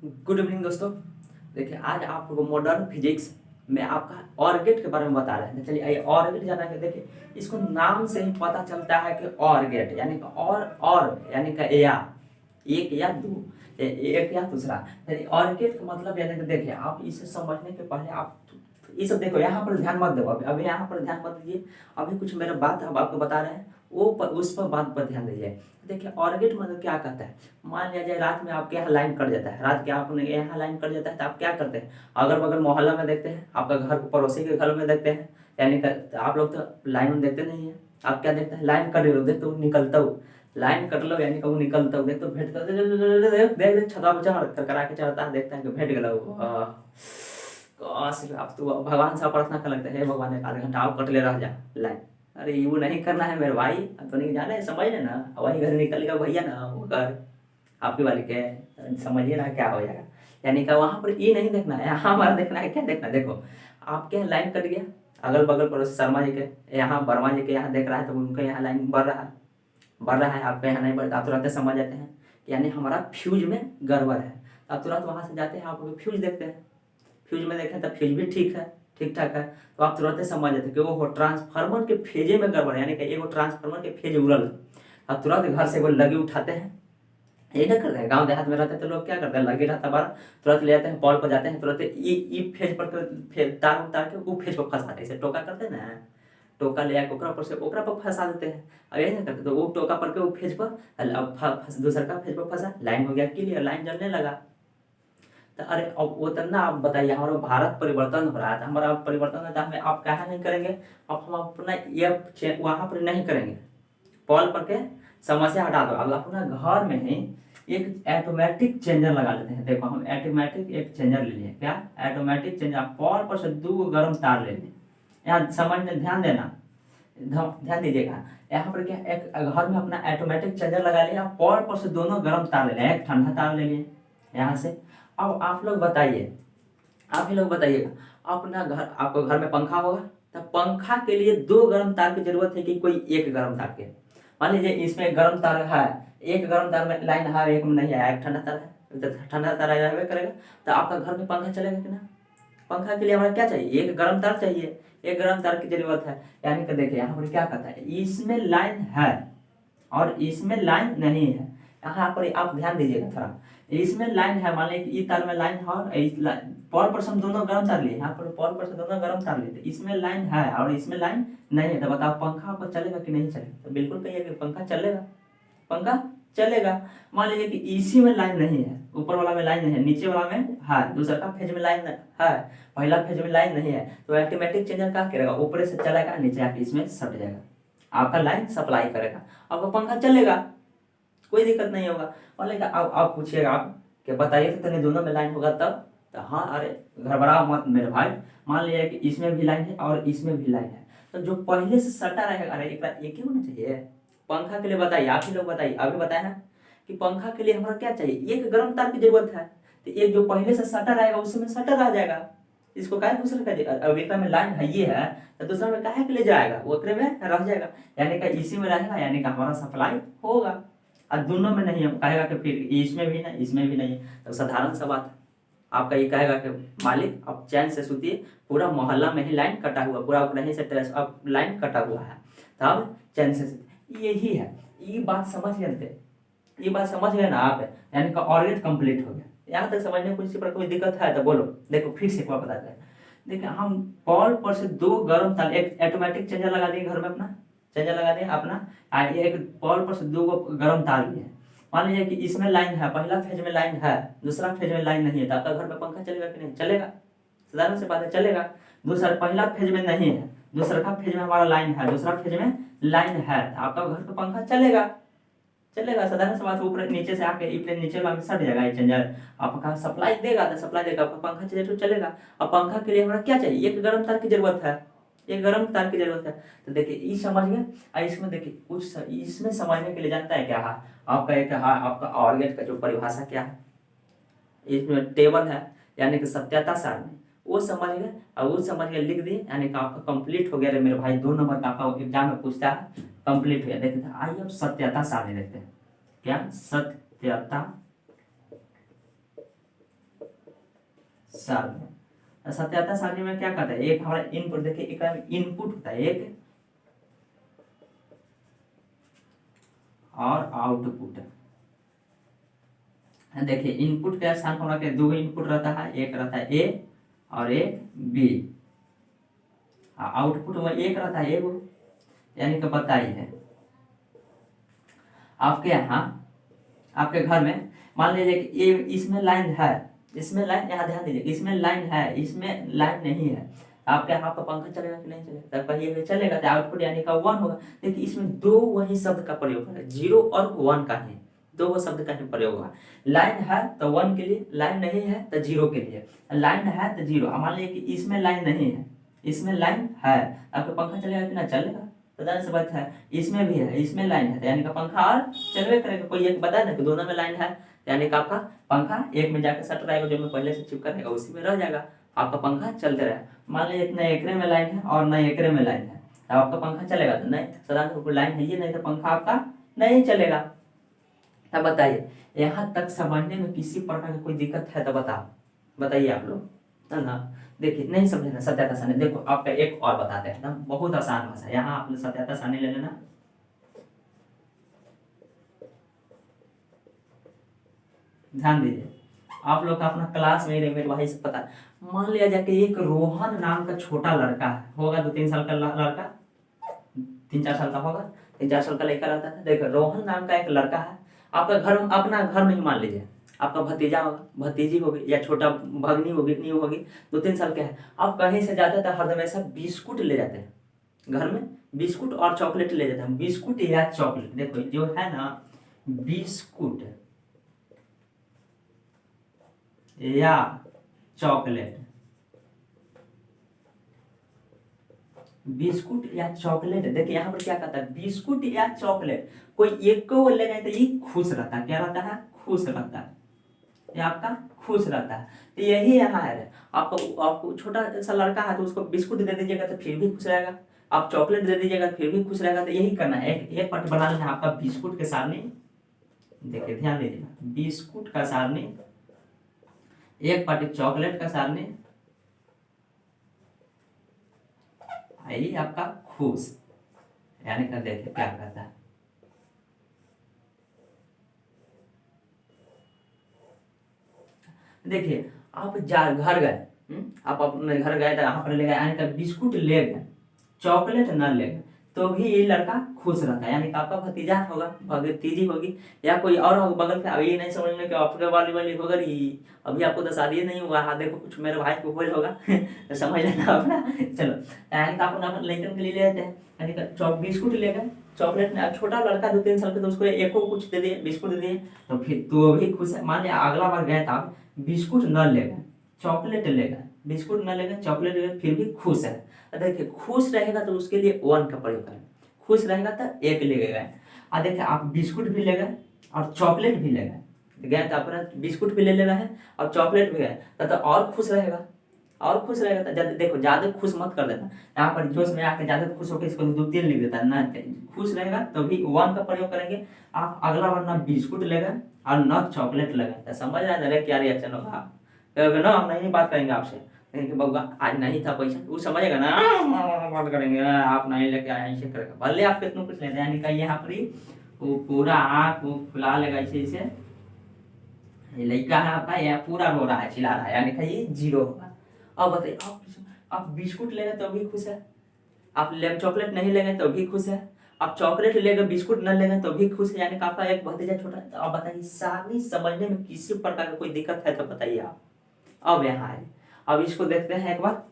Good evening दोस्तों। देखिए आज आपको मॉडर्न फिजिक्स में आपका ऑर्बिट के बारे में बता रहे हैं। चलिए ये ऑर्बिट जाना है। देखिए इसको नाम से ही पता चलता है कि ऑर्बिट यानी कि और यानी कि या एक या दो, एक या दूसरा। ऑर्बिट का मतलब यानी कि देखिए आप इसे समझने के पहले आप ये सब देखो, यहाँ पर ध्यान मत दो। अभी यहाँ पर ध्यान मत दीजिए। अभी कुछ मेरे बात अब आपको बता रहे हैं उस पर बात पर ध्यान दीजिए। देखिए ऑर्बिट मतलब क्या कहता है। मान लिया जाए रात में आपके यहाँ लाइन कट जाता है, रात के आपने यहाँ लाइन कट जाता है तो आप क्या करते हैं, अगल बगल मोहल्ला में देखते हैं, आपका घर पड़ोसी के घर में देखते हैं। यानी कि आप लोग तो लाइन में देखते नहीं है। आप क्या देखते हैं, लाइन कट लो देखते हो निकलता हो, लाइन कट लो यानी कि वो निकलता हो देखते हो भेंट कर देख देख छता पर चढ़ करा के चढ़ता है, देखता है कि भेंट गया काश आप तो भगवान से प्रार्थना कर लगता है, हे भगवान एक आधे घंटा आप कट ले रह जा लाइन। अरे यू नहीं करना है मेरे भाई, तो नहीं जाना है, समझ लेना। वही घर निकल गया भैया ना वो घर आपके वाले के, समझिए ना क्या हो जाएगा। यानी कि वहाँ पर ये नहीं देखना है, यहाँ हमारा देखना है। क्या देखना है, देखो आपके यहाँ लाइन कट गया, अगल बगल पड़ोसी शर्मा जी के यहाँ, वर्मा जी के यहाँ देख रहा है तो उनके यहाँ लाइन बढ़ रहा है, आपके यहाँ नहीं बढ़ता। आप तुरंत समझ जाते हैं यानी हमारा फ्यूज में गड़बड़ है। आप तुरंत वहाँ से जाते हैं, आप फ्यूज देखते हैं, फ्यूज में देखें तो फ्यूज भी ठीक है, ठीक ठाक है। तो आप तुरंत समझ जाते हैं कि वो ट्रांसफार्मर के फेजे में गड़बड़ है, यानी कि एक ट्रांसफार्मर के फेज उड़ल। आप तुरंत घर से वो लगी उठाते हैं। यही ना करते हैं, गांव देहात में रहते हैं तो लोग क्या करते हैं, लगे रहता बार तुरंत ले जाते हैं, पॉल पर जाते हैं, तुरंत ई फेज पर तार उतार के वो फेज पर फंसाते हैं। इसे टोका करते हैं ना, टोका ले आके ओकरा पर से ओकरा पर फंसा देते हैं। अब यही ना करते तो वो टोका पर के वो फेज पर, अब दूसरा का फेज पर फंसा, लाइन हो गया क्लियर, लाइन जलने लगा। तो अरे अब वो तो ना आप बताइए, हमारा भारत परिवर्तन हो रहा था, हमारा परिवर्तन होता है, हमें आप क्या नहीं करेंगे। अब हम अपना ये वहाँ पर नहीं करेंगे, पॉल पर के समस्या हटा दो। अब अपना घर में ही एक ऑटोमेटिक चेंजर लगा लेते हैं। देखो हम ऑटोमेटिक एक चेंजर ले लिए, क्या ऑटोमेटिक चेंजर, पॉल पर से 2 गर्म तार ले लिए। यहाँ समझने ध्यान देना, ध्यान दीजिएगा। यहाँ पर क्या एक घर में अपना ऑटोमेटिक चेंजर लगा लिया, पॉल पर से दोनों गर्म तार ले लिया, एक ठंडा तार ले लिए यहाँ से। अब आप लोग बताइए, आप ही लोग बताइएगा, अपना घर, आपको घर में पंखा होगा तो पंखा के लिए 2 गर्म तार की जरूरत है कि कोई एक गर्म तार के। मान लीजिए इसमें एक गर्म तार है, एक गर्म तार में लाइन है, एक में नहीं है, एक ठंडा तार है, तो ठंडा तार रहबे करेगा। तो आपका घर में पंखा चलेगा कि ना। पंखा के लिए हमारा क्या चाहिए, एक गर्म तार चाहिए, एक गर्म तार की जरूरत है। यानी कि देखिए यहाँ पर क्या कहता है, इसमें लाइन है और इसमें लाइन नहीं है। यहाँ पर आप ध्यान दीजिएगा थोड़ा, इसमें लाइन है, मान लीजिए इस तार में लाइन है और इस पॉल पर से हम दोनों गर्म तार लिए, यहाँ पर पॉल पर से दोनों गर्म तार लिए, तो इसमें लाइन है और इसमें लाइन नहीं है। तो बताओ पंखा पर चलेगा कि नहीं चलेगा। तो बिल्कुल कहिए कि पंखा चलेगा, पंखा चलेगा। मान लीजिए कि इसी में लाइन नहीं है, ऊपर वाला में लाइन नहीं है, नीचे वाला में है, दूसरा का फेज में लाइन है, पहला फेज में लाइन नहीं है, तो ऑटोमेटिक चेंजर क्या करेगा, ऊपर से चलेगा, नीचे आके इसमें सट जाएगा, आपका लाइन सप्लाई करेगा, आपका पंखा चलेगा, कोई दिक्कत नहीं होगा। और लेकिन आप पूछिएगा आप कि बताइए तो तेरे दोनों में लाइन होगा तब। तो हाँ, अरे घबराओ मत मेरे भाई। मान लिया कि इसमें भी लाइन है और इसमें भी लाइन है, तो जो पहले से सटा रहेगा, अरे एक ही होना चाहिए। पंखा के लिए बताइए, आप ही लोग बताइए, अभी बताए ना कि पंखा के लिए हमारा क्या चाहिए, एक गर्म तार की जरूरत है। तो एक जो पहले से सटा रहेगा उसमें सटा रह जाएगा, इसको काहे दूसरे का, अब एक में लाइन है ये है तो दूसरा में काहे के ले जाएगा, वो ओकरे में रह जाएगा, यानी कि इसी में रहेगा, यानी कि हमारा सप्लाई होगा। और दोनों में नहीं, हम कहेगा कि फिर इसमें भी नहीं इसमें भी नहीं, तो साधारण सा बात है। आपका ये कहेगा कि मालिक अब चैन से सुतिए, पूरा मोहल्ला में ही लाइन कटा हुआ, पूरा नहीं से टेरेस अब लाइन कटा हुआ है, तब चैन से सुतिए। यही है, ये बात समझ गए, ये बात समझ गए ना आप, यानी कि ऑर्बिट कंप्लीट हो गया। यहाँ तक समझने में किसी पर कोई दिक्कत है तो बोलो। देखो फिर से एक बार बताते हैं। देखिए हम पॉल पर से 2 गर्म तार, एक ऑटोमेटिक चेंजर लगा दिए घर में, अपना चेंजर लगा दिए अपना, एक पॉल पर से 2 गर्म तार लिए। मान लीजिए कि इसमें लाइन है, पहला फेज में लाइन है, दूसरा फेज में लाइन नहीं है, तो आपका घर में पंखा चलेगा कि नहीं चलेगा, साधारण सी बात है, चलेगा। दूसरा पहला फेज में नहीं है, दूसरा का फेज में हमारा लाइन है, दूसरा फेज में लाइन है, तो आपका घर पे पंखा चलेगा, चलेगा, साधारण सी बात। ऊपर नीचे से आके इतने नीचे वाला सट जाएगा ये चेंजर, आपका सप्लाई देगा तो सप्लाई देगा, आपका पंखा चले तो चलेगा। अब पंखा के लिए हमारा क्या चाहिए, एक गर्म तार की जरूरत है, एक गर्म तार की जरूरत है। तो देखिए ये समझ गए। और इसमें देखिए कुछ इसमें समझने के लिए जानता है क्या है आपका, एक है आपका ऑर्बिट का जो परिभाषा क्या है, इसमें टेबल है, यानी कि सत्यता सारणी, वो समझ गए और वो समझ के लिख दिए, यानी कि आपका कंप्लीट हो गया रे मेरे भाई। 2 नंबर का आपका एग्जाम में पूछता है, कंप्लीट हो गया। देखते हैं, आइए अब सत्यता सारणी देखते हैं। क्या सत्यता सारणी। सत्याता सारणी में क्या करता है, एक हमारा इनपुट, देखिए एक इनपुट होता है एक और आउटपुट। देखिए इनपुट के स्थान पर हमारा दो इनपुट रहता है, एक रहता है ए और एक बी। आउटपुट में एक रहता है एगो, यानी कि बताइए आपके यहाँ आपके घर में मान लीजिए कि ये इसमें लाइन है, इसमें लाइन, यहाँ ध्यान दीजिए, इसमें लाइन है, इसमें लाइन नहीं है, आपके यहाँ पर पंखा चलेगा कि नहीं चलेगा, तब कहिए चलेगा, तो आउटपुट यानी का 1 होगा। देखिए इसमें दो वही शब्द का प्रयोग है, 0 और 1 का ही, दो वो शब्द का ही प्रयोग हुआ। लाइन है तो 1 के लिए, लाइन नहीं है तो 0 के लिए, लाइन है तो 0। मान लीजिए कि इसमें लाइन नहीं है, इसमें लाइन है, आपका पंखा चलेगा कि ना चलेगा, प्रधान से बात है। इसमें भी है, इसमें लाइन है, यानी का पंखा और चलवे करेगा। कोई एक बताए ना कि दोनों में लाइन है, यानी कि आपका पंखा एक में जाकर सट रहेगा, जो में पहले से चिपका रहेगा उसी में रह जाएगा, आपका पंखा चलते रहेगा। मान लीजिए एक नए एकरे में लाइन है और नए एकरे में लाइन है, तो आपका पंखा चलेगा, तो नहीं साधारण लाइन है ये, नहीं तो पंखा आपका नहीं चलेगा। अब बताइए यहाँ तक समझने में किसी प्रकार की कोई दिक्कत है तो बताइए आप लोग, है ना। देखिए नहीं समझे ना सत्याता सारणी, देखो आपका एक और बताते हैं ना, बहुत आसान भाषा, यहाँ आप सत्याता सारणी ले लेना। ध्यान दीजिए, आप लोग का अपना क्लास में मेरे भाई से पता, मान लिया जाए कि एक रोहन नाम का छोटा लड़का होगा, 2-3 साल का लड़का, 3-4 साल का होगा, 3-4 साल का लड़का रहता है। देखो रोहन नाम का एक लड़का है, आपका घर, अपना घर में ही मान लीजिए, आपका भतीजा होगा, भतीजी होगी, या छोटा भगनी होगी, नी होगी, 2-3 साल के है। आप कहीं से जाते हैं हर हमेशा बिस्कुट ले जाते हैं, घर में बिस्कुट और चॉकलेट ले जाते हैं, बिस्कुट या चॉकलेट। देखो जो है ना बिस्कुट या चॉकलेट, बिस्कुट या चॉकलेट, देखिए यहाँ पर क्या कहता है, बिस्कुट या चॉकलेट, कोई एक को ले गए तो ये खुश रहता है, क्या रहता है, खुश रहता है, ये आपका खुश रहता है। तो यही यहाँ है, आपको छोटा सा लड़का है तो उसको बिस्कुट दे दीजिएगा तो फिर भी खुश रहेगा, आप चॉकलेट दे दीजिएगा फिर भी खुश रहेगा। तो यही करना है, एक पार्ट बना लेना है आपका बिस्कुट के सारणी। देखिए ध्यान दीजिएगा, बिस्कुट का सारणी, एक पार्ट चॉकलेट का सारणी, यही आपका खुश, यानी कि देखिए क्या कहता है। देखिए आप घर गए, आप अपने घर गए तो यहाँ पर ले गए, यानी कि बिस्कुट ले गए, चॉकलेट न ले गए, तो भी ये लड़का खुश रहता है, यानी कि आपका भतीजा होगा, भतीजी होगी, या कोई और होगा बगल के। अभी ये नहीं समझ में कि आपके वाली होगा, अभी आपको तो शादी नहीं हुआ है, देखो कुछ मेरे भाई को होल होगा तो समझ लेना अपना। चलो यानी कि आप लड़कन के लिए ले जाते हैं, यानी कि बिस्कुट ले गए, चॉकलेट में। छोटा लड़का 2-3 साल का, तो उसको एक कुछ दे दिए, बिस्कुट दे दिए, तो फिर तो भी खुश है। मान लिया अगला बार गए तो आप बिस्कुट न ले गए, चॉकलेट ले गए, बिस्कुट न ले गए, चॉकलेट ले गए, फिर भी खुश है। देखिए खुश रहेगा तो उसके लिए 1 का प्रयोग करें, खुश रहेगा तो 1 ले गए। देखिए आप बिस्कुट भी ले गए और चॉकलेट भी ले गए तो अपना बिस्कुट भी ले लेना है और चॉकलेट भी गए तो और खुश रहेगा, और खुश रहेगा। तो देखो ज्यादा खुश मत कर देना, यहाँ पर जोश में आके ज्यादा खुश होकर इसको 2-3 लिख देता है ना, खुश रहेगा तो भी 1 का प्रयोग करेंगे। आप अगला बार ना बिस्कुट ले गए और न चॉकलेट ले गए, तो समझ रहे हैं क्या रिएक्शन होगा, ना हम नहीं बात करेंगे आपसे, कि बउआ आज नहीं था पैसा, वो समझेगा ना, बात करेंगे, आप नहीं लेके आए ऐसे करेगा, भले आप कितना कुछ लेते हैं, यानी कि यहाँ पर वो पूरा आँख वो खुला लेगा ऐसे, ये लड़का है आपका, यह पूरा रो रहा है, चिल्ला रहा है, यानी कि ये 0 होगा। अब बताइए आप बिस्कुट ले गए तो भी खुश है, आप चॉकलेट नहीं ले गए तो भी खुश है, आप चॉकलेट ले गए बिस्कुट न ले गए तो भी खुश है, यानी कि आपका एक भतीजा छोटा है। तो आप बताइए सारणी समझने में किसी प्रकार का कोई दिक्कत है तो बताइए आप। अब यहाँ है, अब इसको देखते हैं एक बार।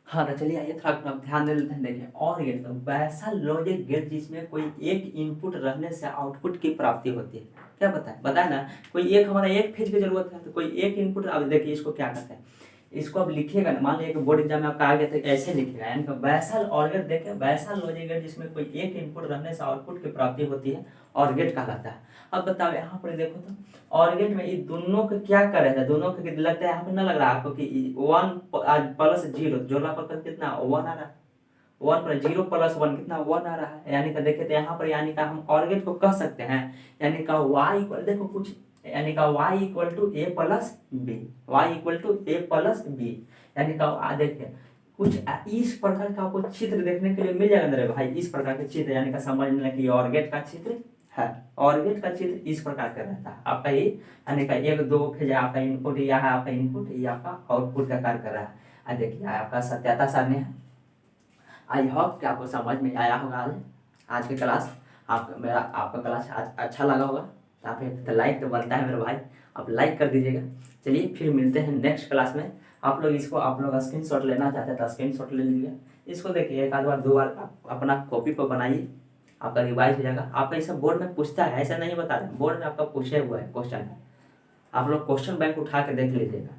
हाँ तो चलिए आइए थोड़ा ध्यान दे लेते हैं। देखिए और गेट, तो वैसा लॉजिक गेट जिसमें कोई एक इनपुट रहने से आउटपुट की प्राप्ति होती है, क्या बताए ना, कोई एक हमारा एक फेज की जरूरत है, तो कोई एक इनपुट। अब देखिए इसको क्या कहते हैं, इसको अब लिखिएगा ना, मान लीजिए कि बोर्ड एग्जाम में आपका आ गया तो ऐसे लिखिएगा, यानी कि वैसा और गेट। देखिए वैसा लॉजिक गेट जिसमें कोई एक इनपुट रहने से आउटपुट की प्राप्ति होती है, और गेट कहलाता है। अब बताओ यहाँ पर देखो तो और गेट में ये दोनों को क्या कर रहे थे, दोनों को लगता है यहाँ पर ना लग रहा है आपको कि 1 + 0 जोड़ना पर कितना 1 आ रहा है, 1 पर 0 प्लस 1 कितना 1 आ रहा है, यानी कि देखिए तो यहाँ पर यानी कि हम ऑर गेट को कह सकते हैं, यानी कि y इक्वल देखो कुछ, यानी कि y equal to a plus b, y equal to a plus b, यानी कि देखिए कुछ इस प्रकार का आपको चित्र देखने के लिए मिल जाएगा मेरे भाई, इस प्रकार के चित्र, यानी कि समझ लें कि ऑर गेट का चित्र है, ऑर गेट का चित्र इस प्रकार का रहता है आपका ये, यानी कि 1 2 फिर आपका इनपुट, यह है आपका इनपुट, ये आपका आउटपुट का कार्य कर रहा है। देखिए आपका सत्यता सारणी है। आई होप कि आपको समझ में आया होगा आज की क्लास, आपका क्लास आज अच्छा लगा होगा, तो आप तो लाइक तो बनता है मेरे भाई, आप लाइक कर दीजिएगा। चलिए फिर मिलते हैं नेक्स्ट क्लास में। आप लोग स्क्रीनशॉट लेना चाहते हैं तो स्क्रीनशॉट ले लीजिए, इसको देखिए 1 आध बार 2 बार अपना कॉपी पर बनाइए, आपका रिवाइज हो जाएगा। आपका ये सब बोर्ड में पूछता है, ऐसा नहीं बता रहे, बोर्ड में आपका पूछे हुआ है क्वेश्चन है, आप लोग क्वेश्चन बैंक उठा के देख लीजिएगा।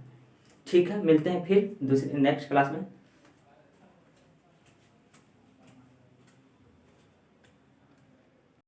ठीक है, मिलते हैं फिर दूसरी नेक्स्ट क्लास में।